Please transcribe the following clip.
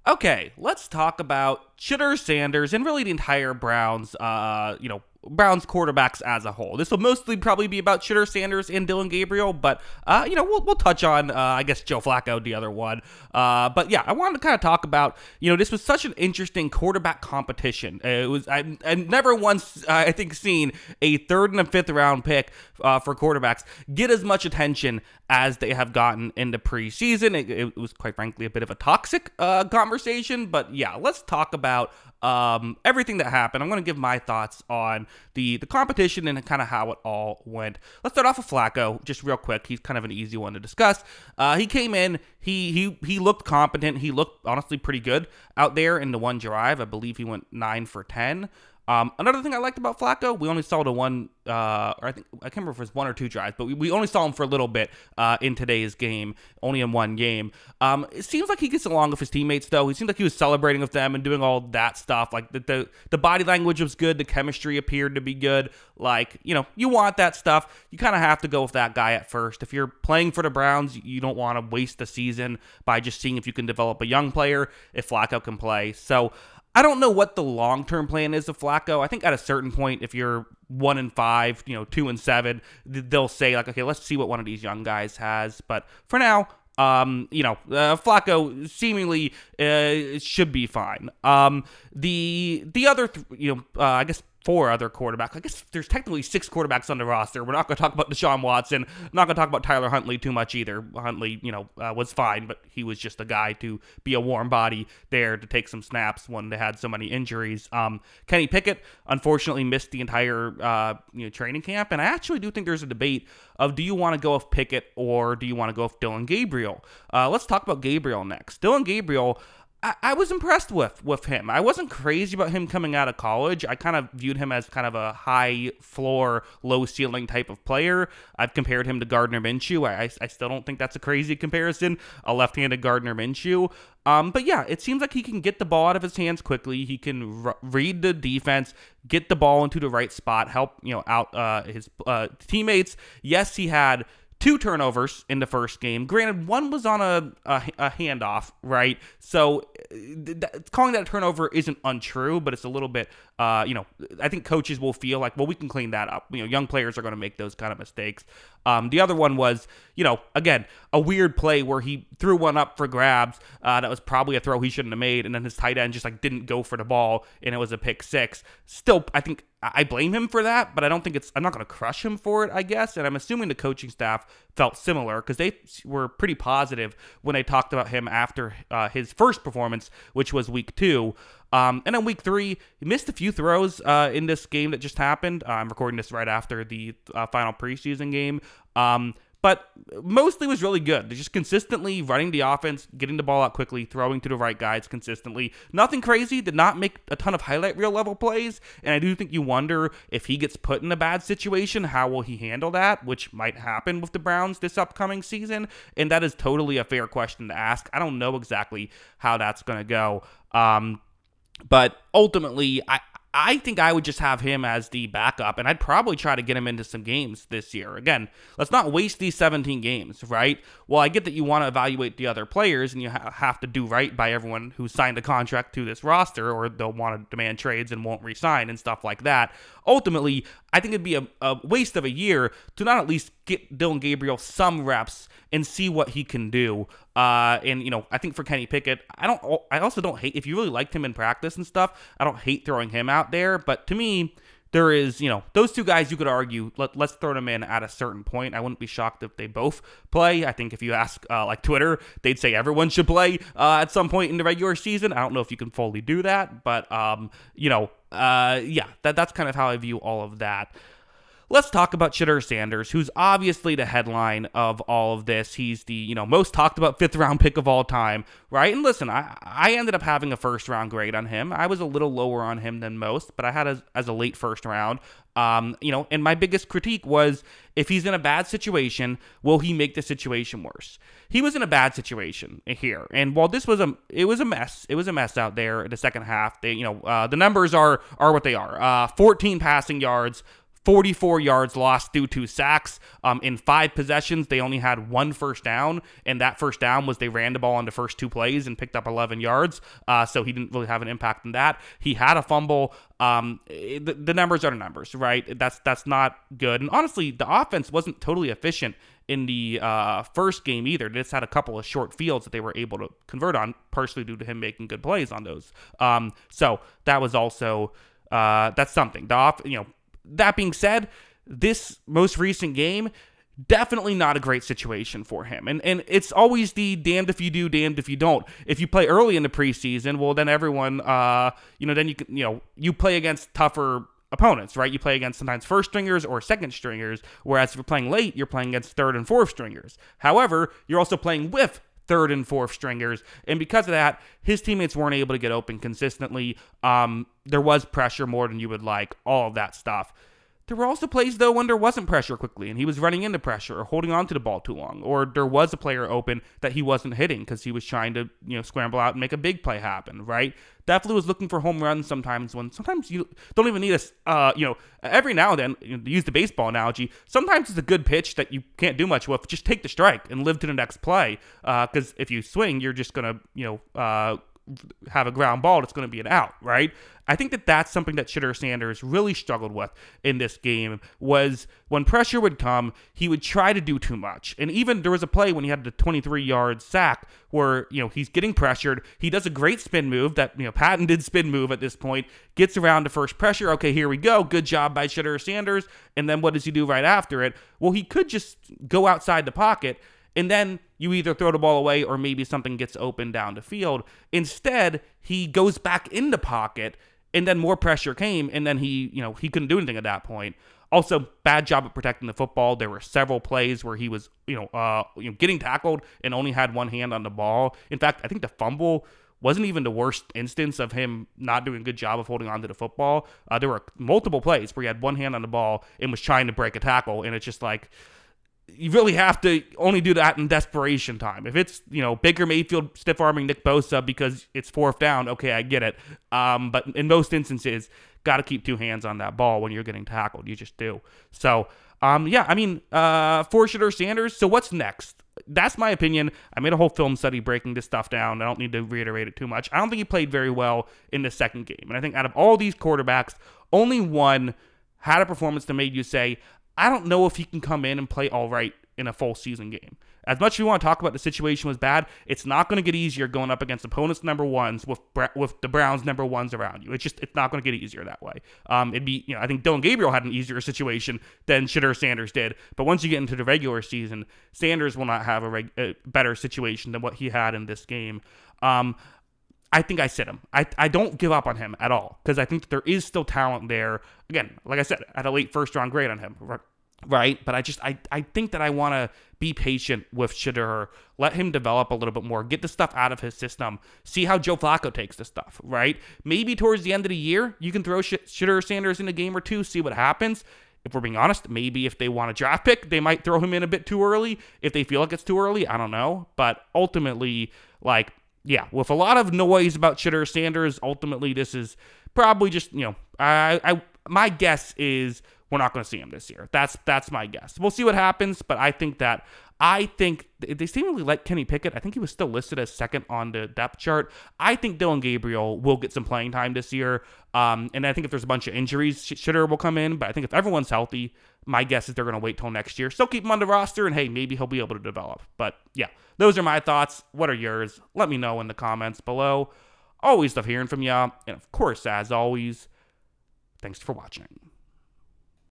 Okay, let's talk about Shedeur Sanders and really the entire Browns, Browns quarterbacks as a whole. This will mostly probably be about Shedeur Sanders and Dillon Gabriel, but we'll touch on I guess Joe Flacco, the other one. But yeah, I wanted to kind of talk about this was such an interesting quarterback competition. It was I never once I think seen a third and a fifth round pick for quarterbacks get as much attention as they have gotten in the preseason. It was quite frankly a bit of a toxic conversation, but yeah, let's talk about everything that happened. I'm going to give my thoughts on the competition and kind of how it all went. Let's start off with Flacco, just real quick. He's kind of an easy one to discuss. He came in, he looked competent. He looked honestly pretty good out there in the one drive. I believe he went 9 for 10. Another thing I liked about Flacco, we only saw the one, or I can't remember if it was one or two drives, but we only saw him for a little bit in today's game, only in one game. It seems like he gets along with his teammates, though. He seemed like he was celebrating with them and doing all that stuff. Like the body language was good, the chemistry appeared to be good. Like, you want that stuff. You kind of have to go with that guy at first. If you're playing for the Browns, you don't want to waste the season by just seeing if you can develop a young player, if Flacco can play. So I don't know what the long-term plan is of Flacco. I think at a certain point, if you're 1-5, 2-7, they'll say like, okay, let's see what one of these young guys has. But for now, Flacco seemingly should be fine. The other, I guess 4 other quarterbacks. I guess there's technically 6 quarterbacks on the roster. We're not going to talk about Deshaun Watson. I'm not going to talk about Tyler Huntley too much either. Huntley, was fine, but he was just a guy to be a warm body there to take some snaps when they had so many injuries. Kenny Pickett, unfortunately, missed the entire training camp, and I actually do think there's a debate of do you want to go with Pickett or do you want to go with Dillon Gabriel? Let's talk about Gabriel next. Dillon Gabriel, I was impressed with him. I wasn't crazy about him coming out of college. I kind of viewed him as kind of a high floor, low ceiling type of player. I've compared him to Gardner Minshew. I still don't think that's a crazy comparison, a left-handed Gardner Minshew. But yeah, it seems like he can get the ball out of his hands quickly. He can read the defense, get the ball into the right spot, help out his teammates. Yes, he had 2 turnovers in the first game. Granted, one was on a handoff, right? So calling that a turnover isn't untrue, but it's a little bit, I think coaches will feel like, well, we can clean that up. Young players are going to make those kind of mistakes. The other one was, again, a weird play where he threw one up for grabs. That was probably a throw he shouldn't have made, and then his tight end just didn't go for the ball, and it was a pick 6. Still, I think I blame him for that, but I'm not going to crush him for it, I guess. And I'm assuming the coaching staff felt similar because they were pretty positive when they talked about him after his first performance, which was week 2. And then week 3, he missed a few throws in this game that just happened. I'm recording this right after the final preseason game. But mostly was really good. They're just consistently running the offense, getting the ball out quickly, throwing to the right guys consistently. Nothing crazy. Did not make a ton of highlight reel level plays. And I do think you wonder if he gets put in a bad situation, how will he handle that? Which might happen with the Browns this upcoming season. And that is totally a fair question to ask. I don't know exactly how that's going to go. But ultimately, I think I would just have him as the backup, and I'd probably try to get him into some games this year. Again, let's not waste these 17 games, right? Well, I get that you want to evaluate the other players, and you have to do right by everyone who signed a contract to this roster, or they'll want to demand trades and won't re-sign and stuff like that. Ultimately, I think it'd be a waste of a year to not at least get Dillon Gabriel some reps and see what he can do. And I think for Kenny Pickett, I also don't hate, if you really liked him in practice and stuff, I don't hate throwing him out there. But to me, there is, those 2 guys you could argue, let's throw them in at a certain point. I wouldn't be shocked if they both play. I think if you ask Twitter, they'd say everyone should play at some point in the regular season. I don't know if you can fully do that, but that's kind of how I view all of that. Let's talk about Shedeur Sanders, who's obviously the headline of all of this. He's the, most talked about 5th round pick of all time, right? And listen, I ended up having a 1st round grade on him. I was a little lower on him than most, but I had as a late 1st round. And my biggest critique was, if he's in a bad situation, will he make the situation worse? He was in a bad situation here, and while it was a mess. It was a mess out there in the second half. The numbers are what they are. 14 passing yards, 44 yards lost due to sacks. In 5 possessions, they only had 1 first down, and that first down was they ran the ball on the first 2 plays and picked up 11 yards, so he didn't really have an impact in that. He had a fumble. The numbers are the numbers, right? That's not good. And honestly, the offense wasn't totally efficient in the first game either. They just had a couple of short fields that they were able to convert on, partially due to him making good plays on those. So that was also that's something. That being said, this most recent game, definitely not a great situation for him. And it's always the damned if you do, damned if you don't. If you play early in the preseason, well, then everyone, then you play against tougher opponents, right? You play against sometimes first stringers or second stringers, whereas if you're playing late, you're playing against third and fourth stringers. However, you're also playing with third and fourth stringers, and because of that, his teammates weren't able to get open consistently. There was pressure more than you would like, all of that stuff. There were also plays, though, when there wasn't pressure quickly, and he was running into pressure or holding on to the ball too long, or there was a player open that he wasn't hitting because he was trying to, scramble out and make a big play happen, right? Definitely was looking for home runs sometimes you don't even need every now and then, to use the baseball analogy, sometimes it's a good pitch that you can't do much with. Just take the strike and live to the next play, because if you swing, you're just going to, have a ground ball that's going to be an out, right? I think that's something that Shedeur Sanders really struggled with in this game, was when pressure would come, he would try to do too much. And even there was a play when he had the 23-yard sack where, he's getting pressured. He does a great spin move, that, patented spin move at this point, gets around to first pressure. Okay, here we go. Good job by Shedeur Sanders. And then what does he do right after it? Well, he could just go outside the pocket, and then you either throw the ball away or maybe something gets open down the field. Instead, he goes back in the pocket, and then more pressure came, and then he couldn't do anything at that point. Also, bad job at protecting the football. There were several plays where he was, getting tackled and only had one hand on the ball. In fact, I think the fumble wasn't even the worst instance of him not doing a good job of holding on to the football. There were multiple plays where he had one hand on the ball and was trying to break a tackle, and it's just like, you really have to only do that in desperation time. If it's, Baker Mayfield stiff-arming Nick Bosa because it's 4th down, okay, I get it. But in most instances, got to keep 2 hands on that ball when you're getting tackled. You just do. So, for Shedeur Sanders, so what's next? That's my opinion. I made a whole film study breaking this stuff down. I don't need to reiterate it too much. I don't think he played very well in the second game. And I think out of all these quarterbacks, only one had a performance that made you say, I don't know if he can come in and play all right in a full season game. As much as we want to talk about the situation was bad, it's not going to get easier going up against opponents' number ones with the Browns' number ones around you. It's not going to get easier that way. I think Dylan Gabriel had an easier situation than Shedeur Sanders did. But once you get into the regular season, Sanders will not have a better situation than what he had in this game. I think I sit him. I don't give up on him at all, because I think that there is still talent there. Again, like I said, I had a late first-round grade on him, right? But I think that I want to be patient with Shedeur, let him develop a little bit more, get the stuff out of his system, see how Joe Flacco takes the stuff, right? Maybe towards the end of the year, you can throw Shedeur Sanders in a game or two, see what happens. If we're being honest, maybe if they want a draft pick, they might throw him in a bit too early. If they feel like it's too early, I don't know. But ultimately, with a lot of noise about Shedeur Sanders, ultimately this is probably just, my guess is we're not going to see him this year. That's my guess. We'll see what happens, but I think they seemingly like Kenny Pickett. I think he was still listed as second on the depth chart. I think Dylan Gabriel will get some playing time this year, and I think if there's a bunch of injuries, Shedeur will come in, but I think if everyone's healthy, my guess is they're going to wait till next year. Still keep him on the roster, and hey, maybe he'll be able to develop. But yeah, those are my thoughts. What are yours? Let me know in the comments below. Always love hearing from you. And of course, as always, thanks for watching.